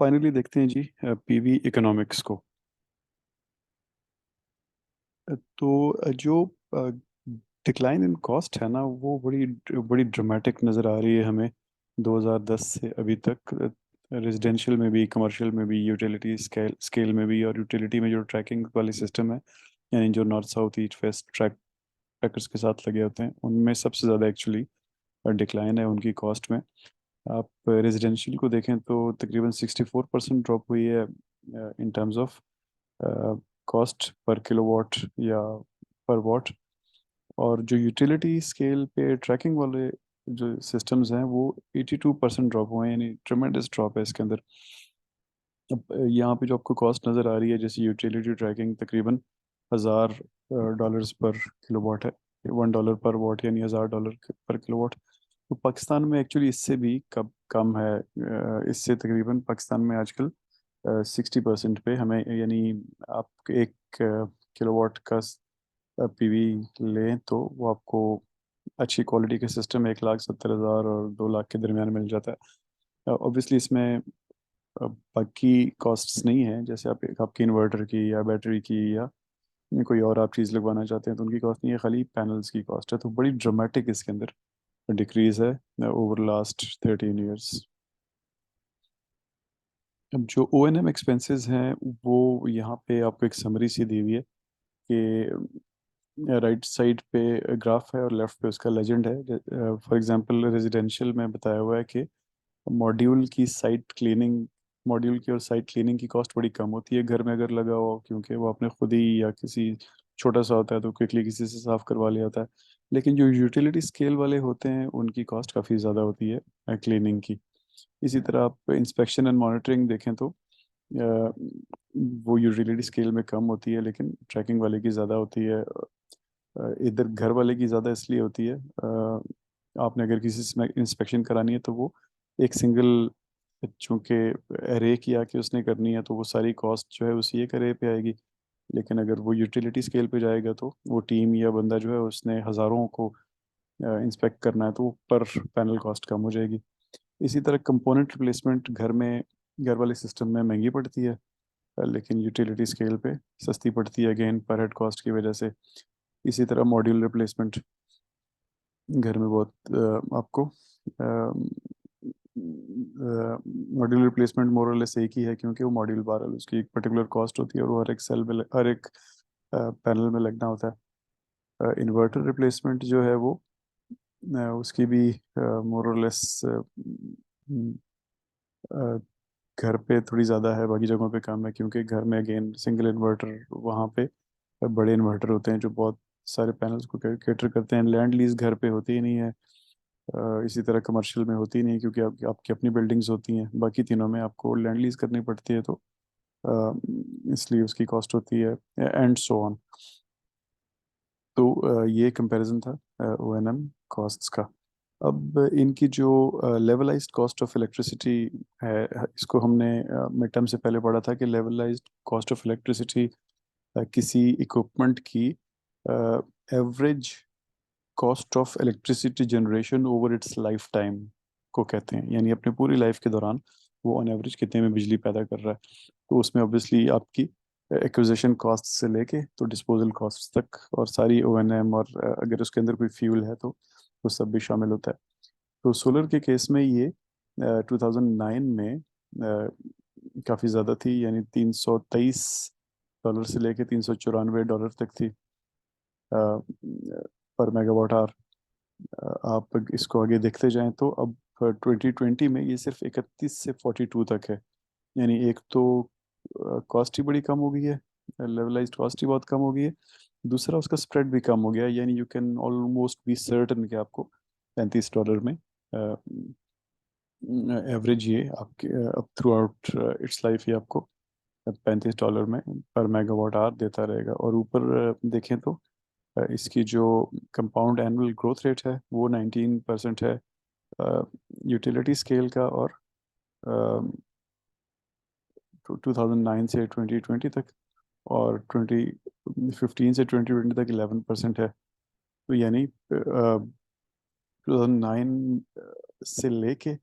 Finally देखते हैं जी PV economics को। तो जो डिक्लाइन इन कॉस्ट है ना, वो बड़ी बड़ी ड्रामेटिक नज़र आ रही है हमें 2010 से अभी तक। रेजिडेंशियल में भी, कमर्शियल में भी, यूटिलिटी स्केल स्केल में भी। और यूटिलिटी में जो ट्रैकिंग वाले सिस्टम है, यानी जो north south east west trackers के साथ लगे होते हैं, उनमें सबसे ज़्यादा एक्चुअली डिक्लाइन है उनकी कॉस्ट में। आप रेजिडेंशियल को देखें तो तकरीबन 64% ड्रॉप हुई है in terms of cost per kilowatt या पर वॉट। और जो यूटिलिटी स्केल पे ट्रैकिंग वाले जो सिस्टम्स हैं, वो 82% ड्रॉप हुए हैं, यानी ट्रमेंडस ड्रॉप है इसके अंदर। अब यहाँ पे जो आपको कॉस्ट नज़र आ रही है, जैसे यूटिलिटी ट्रैकिंग तकरीबन $1000 पर किलोवाट है। $1 पर वॉट यानी $1000 पर किलोवाट। तो पाकिस्तान में एक्चुअली इससे भी कम है। इससे तकरीबन पाकिस्तान में आजकल 60% पे हमें, यानी आप एक किलोवाट का पीवी लें तो वो आपको अच्छी क्वालिटी के सिस्टम 1,70,000 और 2 लाख के दरमियान मिल जाता है। ऑब्वियसली इसमें बाकी कॉस्ट्स नहीं है, जैसे आपकी इन्वर्टर की या बैटरी की या कोई और आप चीज़ लगवाना चाहते हैं तो उनकी कॉस्ट नहीं है, खाली पैनल्स की कॉस्ट है। तो बड़ी ड्रामेटिक इसके अंदर डिक्रीज है ओवर लास्ट 13 ईयर्स। अब जो ओ एन एम एक्सपेंसेस हैं, वो यहाँ पे आपको एक समरी सी दी हुई है कि राइट साइड पे ग्राफ है और लेफ्ट पे उसका लेजेंड है। फॉर एग्जांपल रेजिडेंशियल में बताया हुआ है कि मॉड्यूल की साइट क्लीनिंग मॉड्यूल की और साइट क्लीनिंग की कॉस्ट बड़ी कम होती है घर में अगर लगा हो, क्योंकि वो आपने खुद ही या किसी छोटा सा होता है तो क्विकली किसी से साफ करवा लिया होता है। लेकिन जो यूटिलिटी स्केल वाले होते हैं उनकी कॉस्ट काफ़ी ज़्यादा होती है क्लीनिंग की। इसी तरह आप इंस्पेक्शन एंड मॉनिटरिंग देखें तो वो यूटिलिटी स्केल में कम होती है, लेकिन ट्रैकिंग वाले की ज़्यादा होती है। इधर घर वाले की ज़्यादा इसलिए होती है, आपने अगर किसी से इंस्पेक्शन करानी है तो वो एक सिंगल, चूंकि अरे किया कि उसने करनी है तो वो सारी कॉस्ट जो है उसी एक अरे पे आएगी। लेकिन अगर वो यूटिलिटी स्केल पे जाएगा तो वो टीम या बंदा जो है उसने हज़ारों को इंस्पेक्ट करना है, तो वो पर पैनल कॉस्ट कम हो जाएगी। इसी तरह कंपोनेंट रिप्लेसमेंट घर वाले सिस्टम में महंगी पड़ती है, लेकिन यूटिलिटी स्केल पे सस्ती पड़ती है, अगेन पर हेड कॉस्ट की वजह से। इसी तरह मॉड्यूल रिप्लेसमेंट घर में बहुत आपको मॉड्यूल रिप्लेसमेंट मोरलेस एक ही है, क्योंकि वो मॉड्यूल बहरहाल उसकी एक पर्टिकुलर कॉस्ट होती है और वो हर एक सेल में हर एक पैनल में लगना होता है। इन्वर्टर रिप्लेसमेंट जो है वो उसकी भी मोरलेस घर पे थोड़ी ज़्यादा है, बाकी जगहों पे कम है, क्योंकि घर में अगेन सिंगल इन्वर्टर, वहाँ पे बड़े इन्वर्टर होते हैं जो बहुत सारे पैनल्स को कैटर करते हैं। लैंड लीज घर पे होती ही नहीं है। इसी तरह कमर्शियल में होती नहीं, क्योंकि आपकी अपनी बिल्डिंग्स होती हैं। बाकी तीनों में आपको लैंड लीज करनी पड़ती है, तो इसलिए उसकी कॉस्ट होती है, एंड सो ऑन। तो ये कंपैरिजन था ओ एन एम कॉस्ट्स का। अब इनकी जो लेवलाइज्ड कॉस्ट ऑफ इलेक्ट्रिसिटी है, इसको हमने मिड टर्म से पहले पढ़ा था कि लेवलाइज्ड कॉस्ट ऑफ इलेक्ट्रिसिटी किसी इक्विपमेंट की average cost of electricity generation over it's life time को कहते हैं, यानी अपने पूरी लाइफ के दौरान वो ऑन एवरेज कितने में बिजली पैदा कर रहा है। तो उसमें ऑब्वियसली आपकी एक्विजिशन कॉस्ट से लेके तो डिस्पोजल कॉस्ट तक और सारी ओ एन एम, और अगर उसके अंदर कोई फ्यूल है तो वो सब भी शामिल होता है। तो सोलर के केस में ये 2009 में काफ़ी ज़्यादा थी, यानी $323 से लेके $394 तक थी पर मेगावाट आवर। आप इसको आगे देखते जाएं तो अब 2020 में ये सिर्फ 31 से 42 तक है। यानी एक तो कॉस्ट ही बड़ी कम हो गई है, लेवलाइज्ड कॉस्ट ही बहुत कम हो गई है। दूसरा, उसका स्प्रेड भी कम हो गया है, यानी you can almost be certain कि आपको $35 में एवरेज ये आपके अब थ्रू आउट इट्स लाइफ ये आपको $35 में पर मेगावाट आवर देता रहेगा। और ऊपर देखें तो इसकी जो कंपाउंड एनुअल ग्रोथ रेट है वो 19% है यूटिलिटी स्केल का, और 2009 से 2020 तक, और 2015 से 2020 तक 11% है। तो यानी 2009 से लेके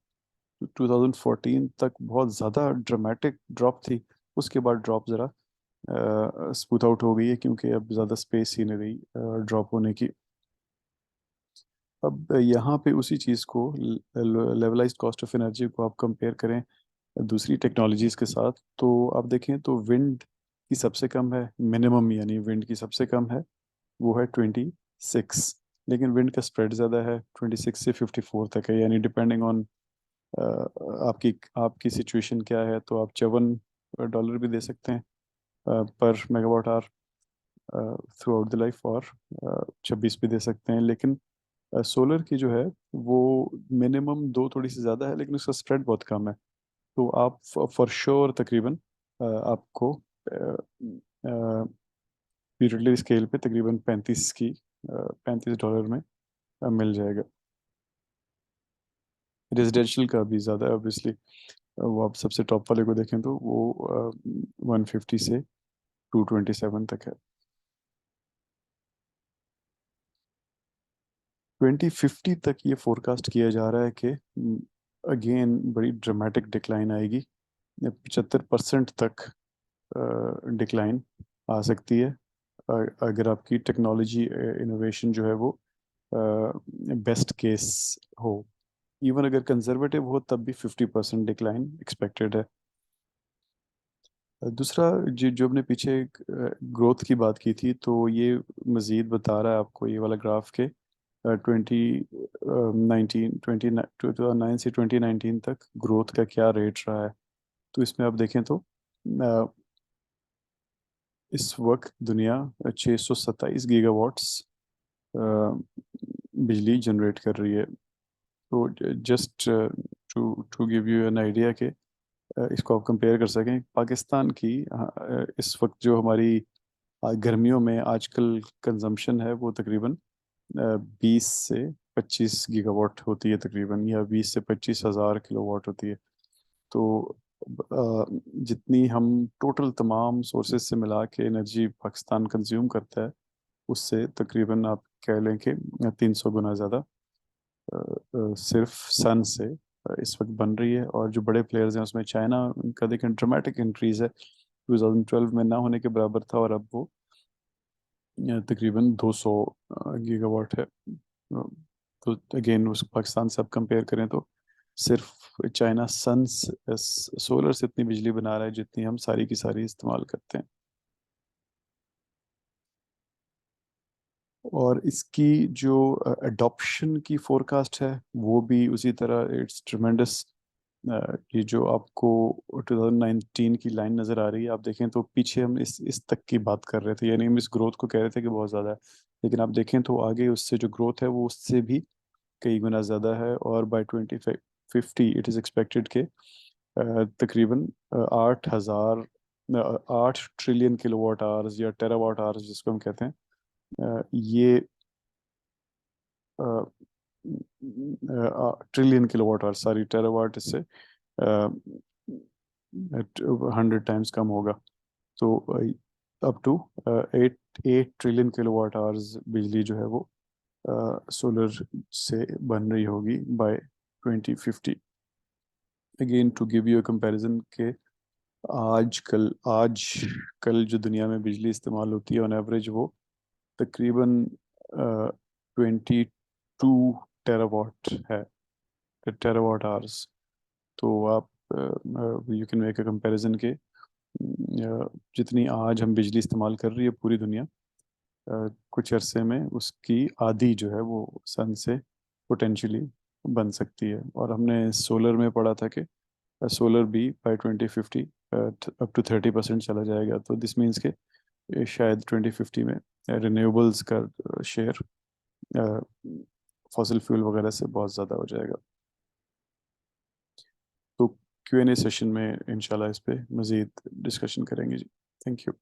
2014 तक बहुत ज़्यादा ड्रामेटिक ड्रॉप थी। उसके बाद ड्रॉप ज़रा स्मूथ आउट हो गई है, क्योंकि अब ज़्यादा स्पेस ही नहीं रही ड्रॉप होने की। अब यहाँ पे उसी चीज़ को, लेवलाइज्ड कॉस्ट ऑफ एनर्जी को आप कंपेयर करें दूसरी टेक्नोलॉजीज के साथ, तो आप देखें तो विंड की सबसे कम है मिनिमम, यानी विंड की सबसे कम है वो है 26। लेकिन विंड का स्प्रेड ज़्यादा है, 26 से 54 तक है, यानी डिपेंडिंग ऑन आपकी आपकी सिचुएशन क्या है, तो आप $54 भी दे सकते हैं पर megawatt hour throughout the life, और 26 भी दे सकते हैं। लेकिन सोलर की जो है वो मिनिमम दो थोड़ी सी ज़्यादा है, लेकिन उसका स्प्रेड बहुत कम है। तो आप फॉर श्योर तकरीबन आपको पीरियडली स्केल पे तकरीबन 35 $35 में मिल जाएगा। रेजिडेंशियल का भी ज़्यादा है ऑब्वियसली। वो आप सबसे टॉप वाले को देखें तो वो 150 से 227 तक है। 2050 तक ये फोरकास्ट किया जा रहा है कि अगेन बड़ी ड्रामेटिक डिक्लाइन आएगी, 75% तक डिक्लाइन आ सकती है अगर आपकी टेक्नोलॉजी इनोवेशन जो है वो बेस्ट केस हो। इवन अगर कंजर्वेटिव हो तब भी 50% डिक्लाइन एक्सपेक्टेड है। दूसरा जो हमने पीछे ग्रोथ की बात की थी, तो ये मज़ीद बता रहा है आपको ये वाला ग्राफ के 2019 2009 से 2019 तक ग्रोथ का क्या रेट रहा है। तो इसमें आप देखें तो इस वक्त दुनिया 627 गीगावाट्स बिजली जनरेट कर रही है। तो just to to give you an idea के इसको आप कंपेयर कर सकें पाकिस्तान की, इस वक्त जो हमारी गर्मियों में आजकल कंजम्पशन है वो तकरीबन 20 से 25 गीगावाट होती है तकरीबन, या 20 से 25 हज़ार किलोवाट होती है। तो जितनी हम टोटल तमाम सोर्सेज से मिला के एनर्जी पाकिस्तान कंज्यूम करता है, उससे तकरीबन आप कह लें कि 300 गुना ज़्यादा सिर्फ सन से इस वक्त बन रही है। और जो बड़े प्लेयर्स हैं उसमें चाइना का देखें ड्रामेटिक इंक्रीज है, 2012 में ना होने के बराबर था और अब वो तकरीबन 200 गीगावाट है। तो अगेन उस पाकिस्तान से आप कंपेयर करें तो सिर्फ चाइना सन सोलर से इतनी बिजली बना रहा है जितनी हम सारी की सारी इस्तेमाल करते हैं। और इसकी जो अडॉप्शन की फोरकास्ट है वो भी उसी तरह इट्स ट्रमेंडस। ये जो आपको 2019 की लाइन नज़र आ रही है, आप देखें तो पीछे हम इस तक की बात कर रहे थे, यानी हम इस ग्रोथ को कह रहे थे कि बहुत ज़्यादा है। लेकिन आप देखें तो आगे उससे जो ग्रोथ है वो उससे भी कई गुना ज़्यादा है, और बाय 2050 इट इज़ एक्सपेक्टेड के तकरीबन 8 ट्रिलियन किलोवाट आवर्स या टेरावाट आवर्स जिसको हम कहते हैं, ये trillion kilowatt hour, sorry terawatt इससे 100 टाइम्स कम होगा। तो up to 8 8 trillion kilowatt hours बिजली जो है वो सोलर से बन रही होगी by 2050। Again to give you a comparison के आज कल जो दुनिया में बिजली इस्तेमाल होती है ऑन एवरेज वो तकरीबन 22 टेरावाट है, टेरावाट आवर्स। तो आप you can make a comparison के जितनी आज हम बिजली इस्तेमाल कर रही है पूरी दुनिया, कुछ अरसे में उसकी आधी जो है वो सन से पोटेंशियली बन सकती है। और हमने सोलर में पढ़ा था कि सोलर भी बाय 2050 अप टू 30% चला जाएगा। तो दिस मीन्स के शायद 2050 में रिन्यूएबल्स का शेयर फॉसिल फ्यूल वगैरह से बहुत ज़्यादा हो जाएगा। तो Q&A सेशन में इंशाल्लाह इस पे मज़ीद डिस्कशन करेंगे जी। Thank you.